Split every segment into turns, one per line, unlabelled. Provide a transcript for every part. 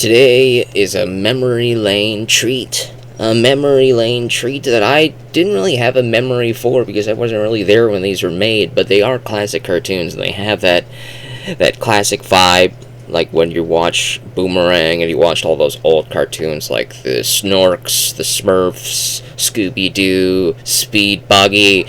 Today is a memory lane treat. A memory lane treat that I didn't really have a memory for because I wasn't really there when these were made, but they are classic cartoons and they have that classic vibe, like when you watch Boomerang and you watched all those old cartoons like the Snorks, the Smurfs, Scooby-Doo, Speed Buggy,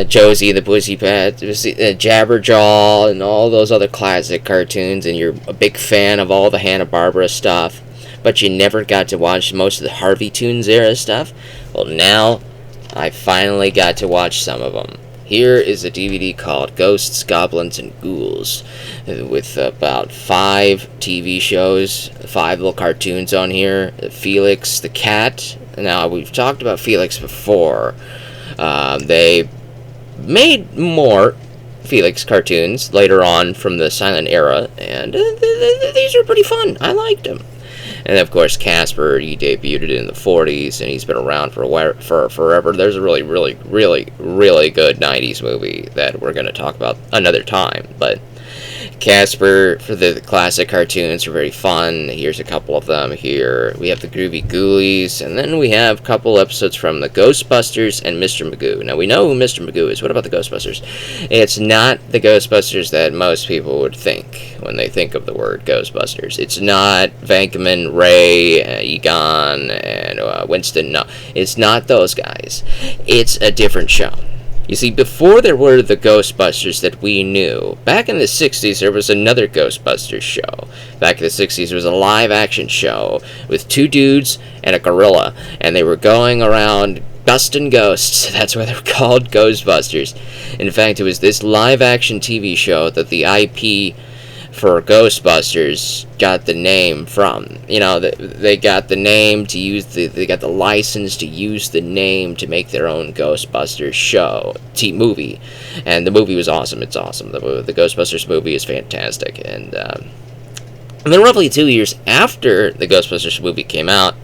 Josie the Pussycat, Jabberjaw, and all those other classic cartoons, and you're a big fan of all the Hanna-Barbera stuff, but you never got to watch most of the Harvey Toons era stuff. Well, now I finally got to watch some of them. Here is a DVD called Ghosts, Goblins, and Ghouls, with about 5 TV shows, 5 little cartoons on here. Felix the Cat. Now, we've talked about Felix before. They made more Felix cartoons later on from the silent era, and these are pretty fun. I liked them. And of course, Casper, he debuted in the 40s, and he's been around for forever. There's a really good 90s movie that we're going to talk about another time. But Casper, for the classic cartoons, are very fun. Here's a couple of them here. We have the Groovy Ghoulies, and then we have a couple episodes from the Ghostbusters and Mr. Magoo. Now, we know who Mr. Magoo is. What about the Ghostbusters? It's not the Ghostbusters that most people would think when they think of the word Ghostbusters. It's not Venkman, Ray, Egon, and Winston. No, it's not those guys. It's a different show. You see, before there were the Ghostbusters that we knew, back in the 60s there was another Ghostbusters show. Back in the 60s there was a live-action show with 2 dudes and a gorilla, and they were going around busting ghosts. That's why they were called Ghostbusters. In fact, it was this live-action TV show that the IP for Ghostbusters got the name from. You know, they got the name to use they got the license to use the name to make their own Ghostbusters show, movie, and the movie was awesome. It's awesome. The Ghostbusters movie is fantastic, and then roughly 2 years after the Ghostbusters movie came out,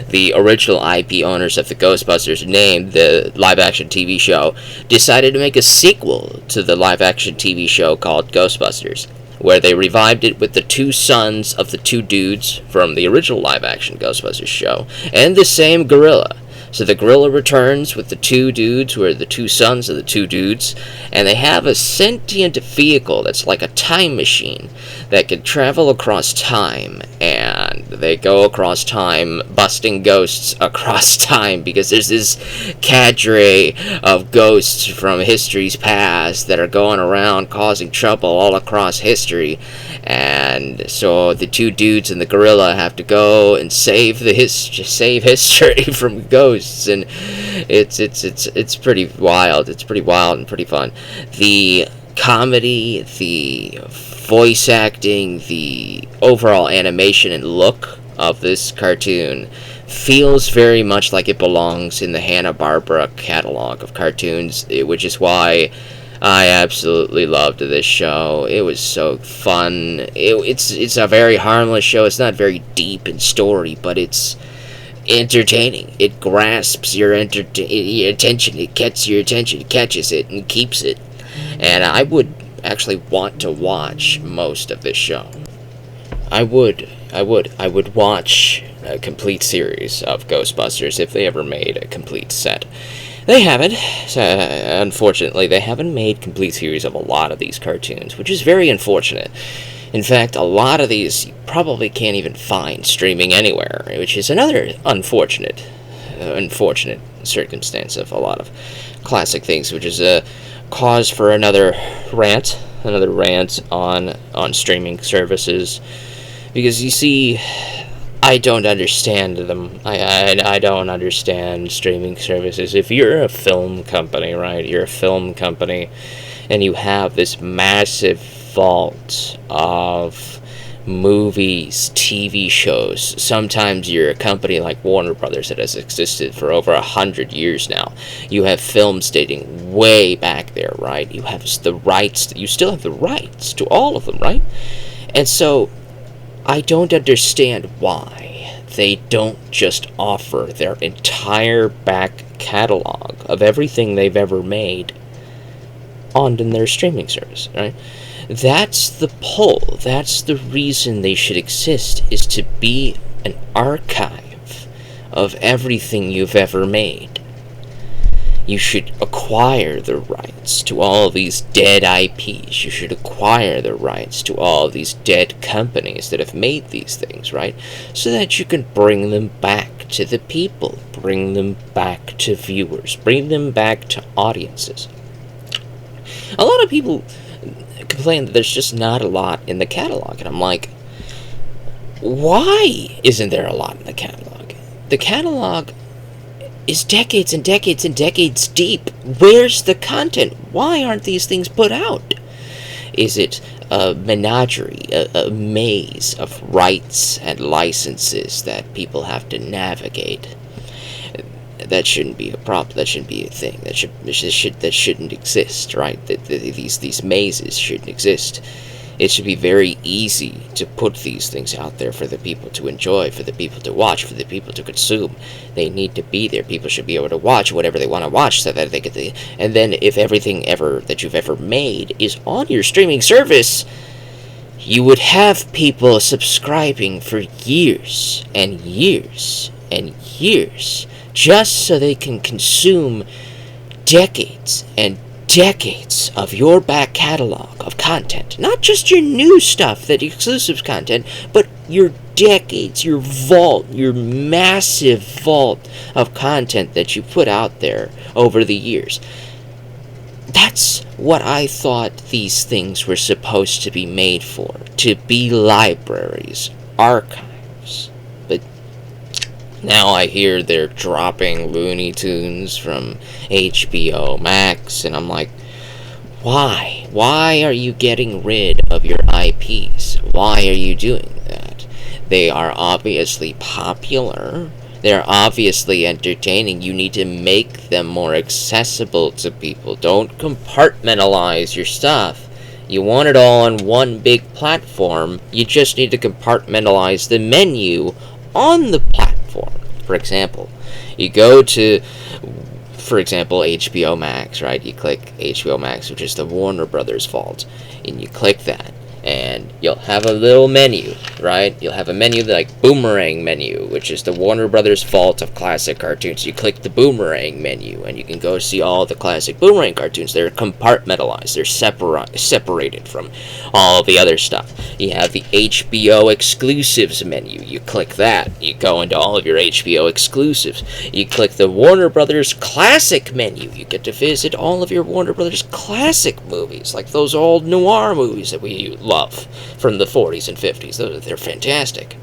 the original IP owners of the Ghostbusters name, the live-action TV show, decided to make a sequel to the live-action TV show called Ghostbusters, where they revived it with the 2 sons of the 2 dudes from the original live-action Ghostbusters show, and the same gorilla. So the gorilla returns with the 2 dudes, who are the 2 sons of the 2 dudes, and they have a sentient vehicle that's like a time machine that can travel across time, and they go across time, busting ghosts across time, because there's this cadre of ghosts from history's past that are going around causing trouble all across history, and so the 2 dudes and the gorilla have to go and save history from ghosts, and it's pretty wild. It's pretty wild and pretty fun. The comedy, the voice acting, the overall animation and look of this cartoon feels very much like it belongs in the Hanna-Barbera catalog of cartoons, which is why I absolutely loved this show. It was so fun. It's a very harmless show. It's not very deep in story, but it's entertaining. It grasps your attention. It gets your attention, catches it, and keeps it. And I would actually want to watch most of this show. I would watch a complete series of Ghostbusters if they ever made a complete set. They haven't. Unfortunately, they haven't made complete series of a lot of these cartoons, which is very unfortunate. In fact, a lot of these you probably can't even find streaming anywhere, which is another unfortunate circumstance of a lot of classic things, which is a cause for another rant on streaming services. Because you see, I don't understand them. I don't understand streaming services. If you're a film company, right? You're a film company, and you have this massive vault of movies, TV shows. Sometimes you're a company like Warner Brothers that has existed for over 100 years now. You have films dating way back there, right? You have the rights. You still have the rights to all of them, right? And so I don't understand why they don't just offer their entire back catalog of everything they've ever made on their streaming service, right? That's the pull. That's the reason they should exist, is to be an archive of everything you've ever made. You should acquire the rights to all these dead IPs. You should acquire the rights to all these dead companies that have made these things, right? So that you can bring them back to the people, bring them back to viewers, bring them back to audiences. A lot of people complain that there's just not a lot in the catalog, and I'm like, why isn't there a lot in the catalog? The catalog is decades and decades and decades deep. Where's the content? Why aren't these things put out? Is it a menagerie, a maze of rights and licenses that people have to navigate? That shouldn't be a problem. That shouldn't be a thing. That shouldn't exist, right? These mazes shouldn't exist. It should be very easy to put these things out there for the people to enjoy, for the people to watch, for the people to consume. They need to be there. People should be able to watch whatever they want to watch, so that they get the. And then, if everything ever that you've ever made is on your streaming service, you would have people subscribing for years and years and years, just so they can consume decades and decades of your back catalog of content. Not just your new stuff, that exclusive content, but your decades, your vault, your massive vault of content that you put out there over the years. That's what I thought these things were supposed to be made for. To be libraries, archives. But now I hear they're dropping Looney Tunes from HBO Max, and I'm like, why? Why are you getting rid of your IPs? Why are you doing that? They are obviously popular. They're obviously entertaining. You need to make them more accessible to people. Don't compartmentalize your stuff. You want it all on one big platform. You just need to compartmentalize the menu on the platform. For example, you go to, for example, HBO Max, right? You click HBO Max, which is the Warner Brothers vault, and you click that, and you'll have a little menu, right? You'll have a menu like Boomerang menu, which is the Warner Brothers vault of classic cartoons. You click the Boomerang menu, and you can go see all the classic Boomerang cartoons. They're compartmentalized. They're separated from all the other stuff. You have the HBO exclusives menu. You click that. You go into all of your HBO exclusives. You click the Warner Brothers classic menu. You get to visit all of your Warner Brothers classic movies, like those old noir movies that we love from the 40s and 50s. They're fantastic.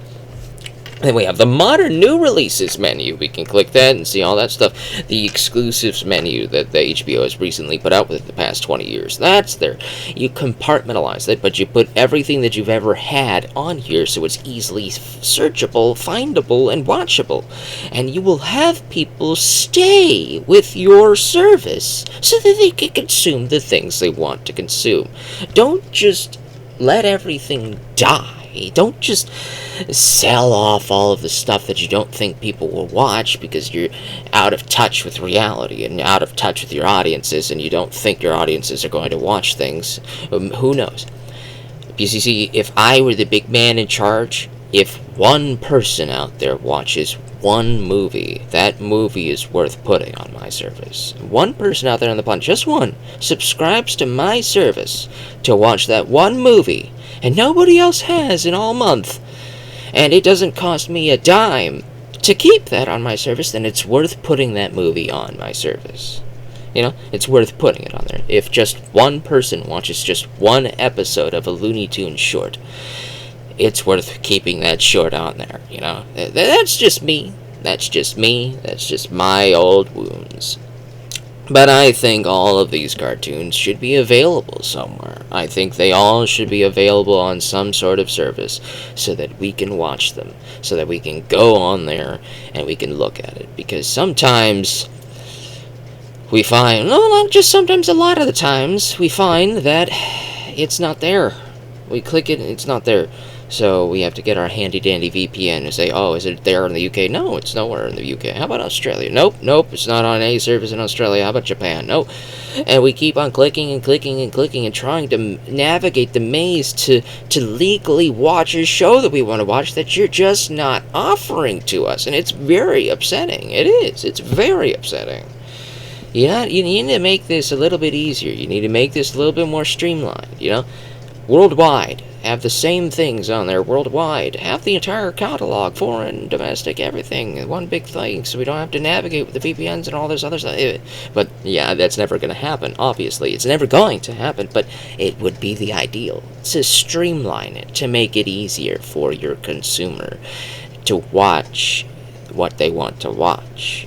Then we have the modern new releases menu. We can click that and see all that stuff. The exclusives menu that the HBO has recently put out within the past 20 years. That's there. You compartmentalize it, but you put everything that you've ever had on here so it's easily searchable, findable, and watchable. And you will have people stay with your service so that they can consume the things they want to consume. Don't just let everything die. Don't just sell off all of the stuff that you don't think people will watch because you're out of touch with reality and out of touch with your audiences, and you don't think your audiences are going to watch things. Who knows? Because you see, if I were the big man in charge, if one person out there watches one movie, that movie is worth putting on my service. One person out there on the planet, just one, subscribes to my service to watch that one movie, and nobody else has in all month, and it doesn't cost me a dime to keep that on my service, then it's worth putting that movie on my service. You know, it's worth putting it on there. If just one person watches just one episode of a Looney Tunes short, it's worth keeping that short on there, you know. That's just me. That's just me. That's just my old wounds. But I think all of these cartoons should be available somewhere. I think they all should be available on some sort of service so that we can watch them, so that we can go on there and we can look at it. Because sometimes we find, no, not just sometimes, a lot of the times, we find that it's not there. We click it and it's not there. So we have to get our handy-dandy VPN and say, oh, is it there in the UK? No, it's nowhere in the UK. How about Australia? Nope, it's not on any service in Australia. How about Japan? Nope. And we keep on clicking and clicking and clicking and trying to navigate the maze to legally watch a show that we want to watch that you're just not offering to us. And it's very upsetting. It is. It's very upsetting. You need to make this a little bit easier. You need to make this a little bit more streamlined, Worldwide. Have the same things on there worldwide. Have the entire catalog, foreign, domestic, everything, one big thing, so we don't have to navigate with the VPNs and all this other stuff. But, yeah, that's never going to happen, obviously. It's never going to happen, but it would be the ideal to streamline it, to make it easier for your consumer to watch what they want to watch,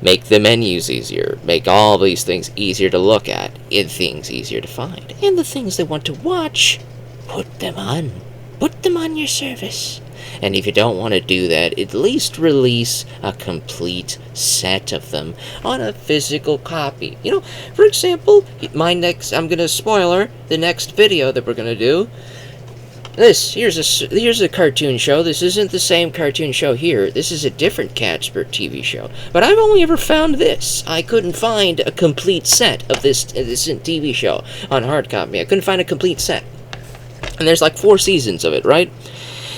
Make the menus easier. Make all these things easier to look at. And things easier to find. And the things they want to watch, put them on. Put them on your service. And if you don't want to do that, at least release a complete set of them on a physical copy. For example, I'm going to spoiler the next video that we're going to do. Here's a cartoon show. This isn't the same cartoon show here. This is a different Casper TV show. But I've only ever found this. I couldn't find a complete set of this TV show on hard copy. I couldn't find a complete set. And there's like 4 seasons of it, right?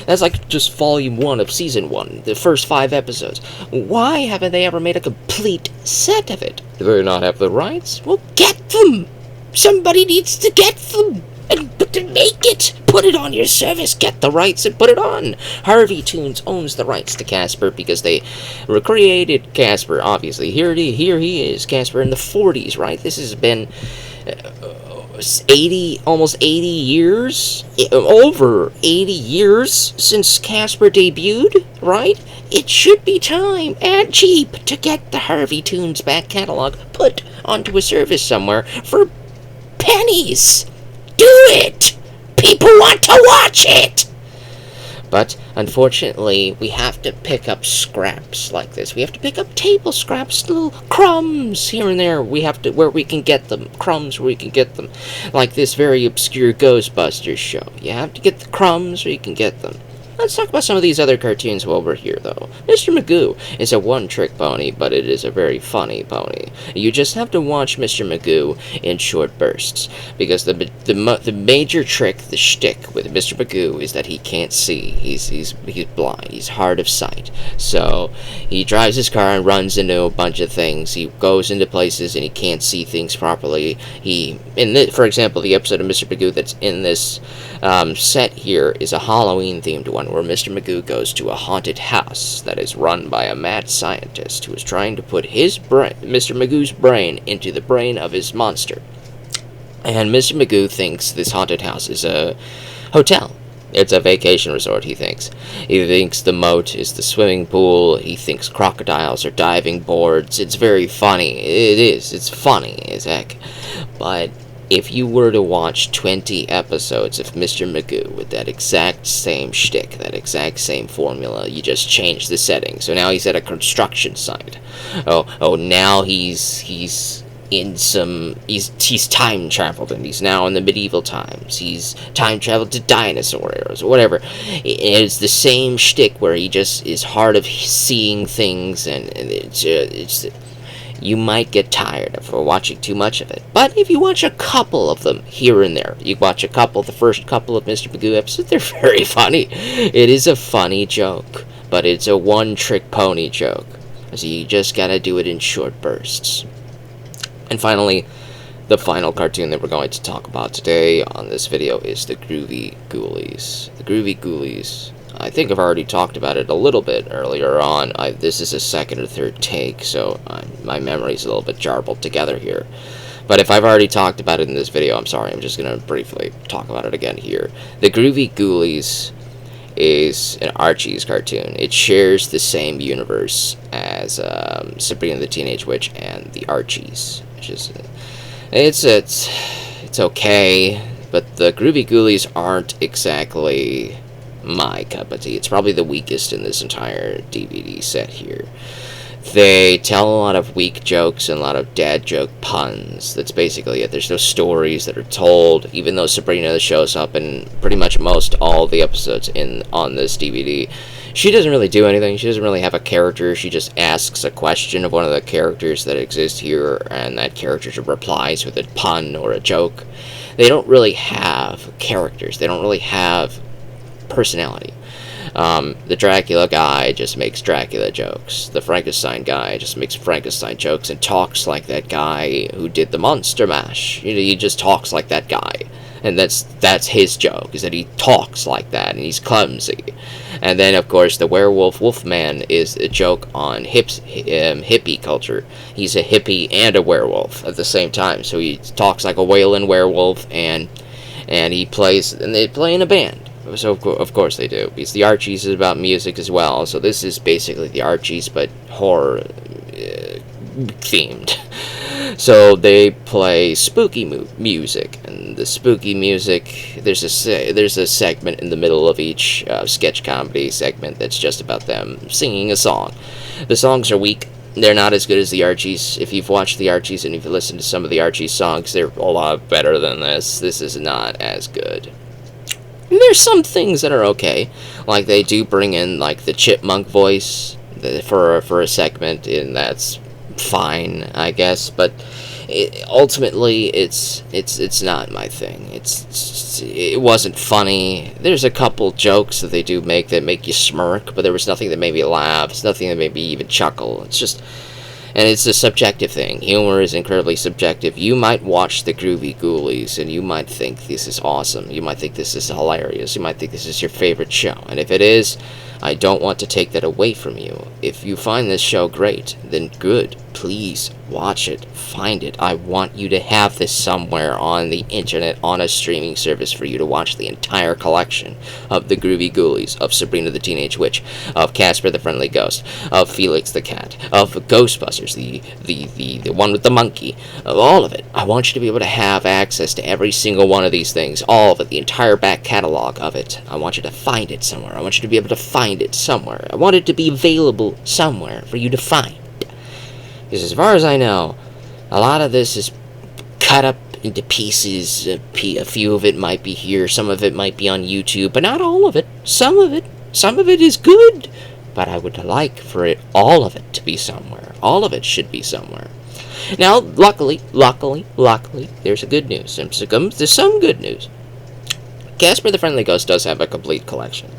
That's like just volume 1 of season 1, the first 5 episodes. Why haven't they ever made a complete set of it? Do they not have the rights? Well, get them! Somebody needs to get them! And make it! Put it on your service, get the rights, and put it on! Harvey Toons owns the rights to Casper because they recreated Casper, obviously. Here he is, Casper in the 40s, right? This has been almost 80 years? Over 80 years since Casper debuted, right? It should be time, and cheap, to get the Harvey Toons back catalog put onto a service somewhere for pennies! Do it! People want to watch it! But, unfortunately, we have to pick up scraps like this. We have to pick up table scraps, little crumbs here and there. Where we can get them. Crumbs where we can get them. Like this very obscure Ghostbusters show. You have to get the crumbs where you can get them. Let's talk about some of these other cartoons while we're here, though. Mr. Magoo is a one-trick pony, but it is a very funny pony. You just have to watch Mr. Magoo in short bursts, because the major trick, the shtick with Mr. Magoo is that he can't see. He's blind. He's hard of sight. So he drives his car and runs into a bunch of things. He goes into places and he can't see things properly. For example, the episode of Mr. Magoo that's in this set here is a Halloween-themed one, where Mr. Magoo goes to a haunted house that is run by a mad scientist who is trying to put Mr. Magoo's brain into the brain of his monster. And Mr. Magoo thinks this haunted house is a hotel. It's a vacation resort, he thinks. He thinks the moat is the swimming pool. He thinks crocodiles are diving boards. It's very funny. It is. It's funny as heck. But if you were to watch 20 episodes of Mr. Magoo with that exact same shtick, that exact same formula, you just change the setting. So now he's at a construction site. Now he's time traveled, and he's now in the medieval times. He's time traveled to dinosaur eras or whatever. It's the same shtick where he just is hard of seeing things, and you might get tired of watching too much of it. But if you watch a couple of them here and there, the first couple of Mr. Magoo episodes, they're very funny. It is a funny joke, but it's a one-trick pony joke. So you just gotta do it in short bursts. And finally, the final cartoon that we're going to talk about today on this video is the Groovy Ghoulies. The Groovy Ghoulies, I think I've already talked about it a little bit earlier on. This is a second or third take, so my memory's a little bit jarbled together here. But if I've already talked about it in this video, I'm sorry, I'm just going to briefly talk about it again here. The Groovy Ghoulies is an Archie's cartoon. It shares the same universe as Sabrina the Teenage Witch and the Archies. Which is, it's okay, but the Groovy Ghoulies aren't exactly my cup of tea. It's probably the weakest in this entire DVD set here. They tell a lot of weak jokes and a lot of dad joke puns. That's basically it. There's no stories that are told, even though Sabrina shows up in pretty much most all the episodes on this DVD. She doesn't really do anything. She doesn't really have a character. She just asks a question of one of the characters that exist here, and that character replies with a pun or a joke. They don't really have characters. They don't really have personality. The Dracula guy just makes Dracula jokes. The Frankenstein guy just makes Frankenstein jokes and talks like that guy who did the Monster Mash. He just talks like that guy. And that's his joke, is that he talks like that, and he's clumsy. And then, of course, the werewolf Wolfman is a joke on hippie culture. He's a hippie and a werewolf at the same time. So he talks like a wailing werewolf, and they play in a band. So, of course they do, because the Archies is about music as well, so this is basically the Archies, but horror themed. So they play spooky music, and the spooky music, there's a segment in the middle of each sketch comedy segment that's just about them singing a song. The songs are weak. They're not as good as the Archies. If you've watched the Archies and if you listen to some of the Archies songs, they're a lot better than this. This is not as good. There's some things that are okay, like they do bring in like the chipmunk voice for a segment, and that's fine, I guess. But ultimately, it's not my thing. It wasn't funny. There's a couple jokes that they do make that make you smirk, but there was nothing that made me laugh. It's nothing that made me even chuckle. And it's a subjective thing. Humor is incredibly subjective. You might watch the Groovy Ghoulies, and you might think this is awesome. You might think this is hilarious. You might think this is your favorite show. And if it is, I don't want to take that away from you. If you find this show great, then good. Please watch it. Find it. I want you to have this somewhere on the internet, on a streaming service, for you to watch the entire collection of the Groovy Ghoulies, of Sabrina the Teenage Witch, of Casper the Friendly Ghost, of Felix the Cat, of Ghostbusters, the one with the monkey, of all of it. I want you to be able to have access to every single one of these things, all of it, the entire back catalog of it. I want you to find it somewhere. I want you to be able to find it somewhere. I want it to be available somewhere for you to find. Because as far as I know, a lot of this is cut up into pieces. A few of it might be here, some of it might be on YouTube, but not all of it. Some of it is good, but I would like for all of it to be somewhere. All of it should be somewhere. Now, luckily, there's a good news. There's some good news. Casper the Friendly Ghost does have a complete collection.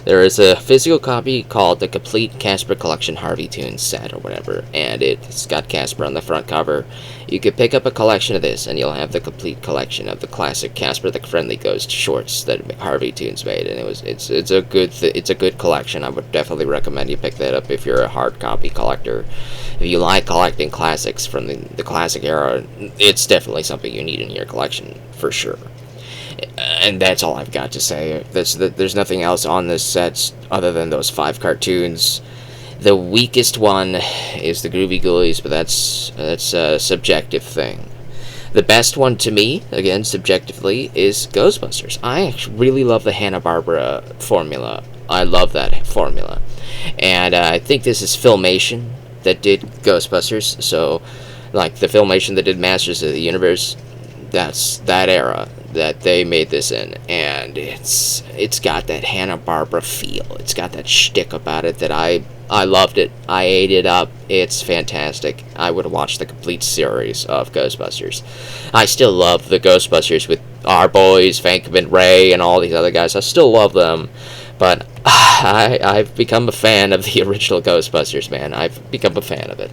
There is a physical copy called the Complete Casper Collection Harvey Toons set, or whatever, and it's got Casper on the front cover. You could pick up a collection of this, and you'll have the complete collection of the classic Casper the Friendly Ghost shorts that Harvey Toons made, and it's a good collection. I would definitely recommend you pick that up if you're a hard copy collector. If you like collecting classics from the classic era, it's definitely something you need in your collection, for sure. And that's all I've got to say. There's nothing else on this set other than those 5 cartoons. The weakest one is the Groovy Ghoulies, but that's a subjective thing. The best one to me, again, subjectively, is Ghostbusters. I actually really love the Hanna-Barbera formula. I love that formula. And I think this is Filmation that did Ghostbusters. So, like, the Filmation that did Masters of the Universe, that's that era that they made this in, and it's got that Hanna-Barbera feel. It's got that shtick about it that I loved it. I ate it up. It's fantastic. I would watch the complete series of Ghostbusters. I still love the Ghostbusters with our boys, Venkman Ray, and all these other guys. I still love them, but I've become a fan of the original Ghostbusters, man. I've become a fan of it.